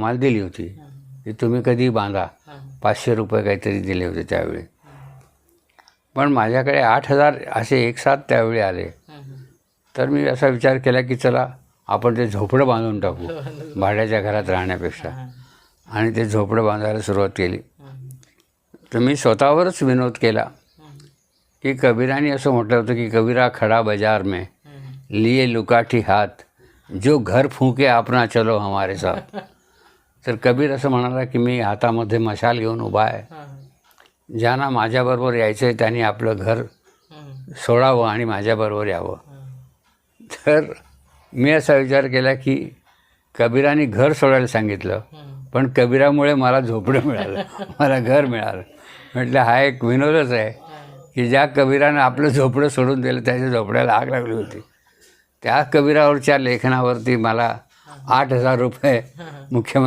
आम्हाला दिली होती की तुम्ही कधी बांधा. 500 रुपये काहीतरी दिले होते त्यावेळी. पण माझ्याकडे 8,000 असे एक साथ त्यावेळी आले. तर मी असा विचार केला की चला आपण ते झोपडं बांधून टाकू भाड्याच्या घरात राहण्यापेक्षा. आणि ते झोपडं बांधायला सुरुवात केली. तर मी स्वतःवरच विनोद केला की कबीराने असं म्हटलं होतं की कबीरा खडा बाजार में लिए लुकाठी हात, जो घर फुंके अपना चलो हमारे साथ. तर कबीर असं म्हणाला की मी हातामध्ये मशाल घेऊन उभा आहे. ज्यांना माझ्याबरोबर यायचं आहे त्यांनी आपलं घर सोडावं आणि माझ्याबरोबर यावं. तर मी असा विचार केला की कबीराने घर सोडायला सांगितलं, पण कबीरामुळे मला झोपडं मिळालं, मला घर मिळालं. म्हटलं हा एक विनोदच आहे की ज्या कबीरानं आपलं झोपडं सोडून दिलं त्याच्या झोपड्याला आग लागली होती. त्या कबीरावरच्या लेखनावरती मला 8,000 रुपये मुख्यमंत्री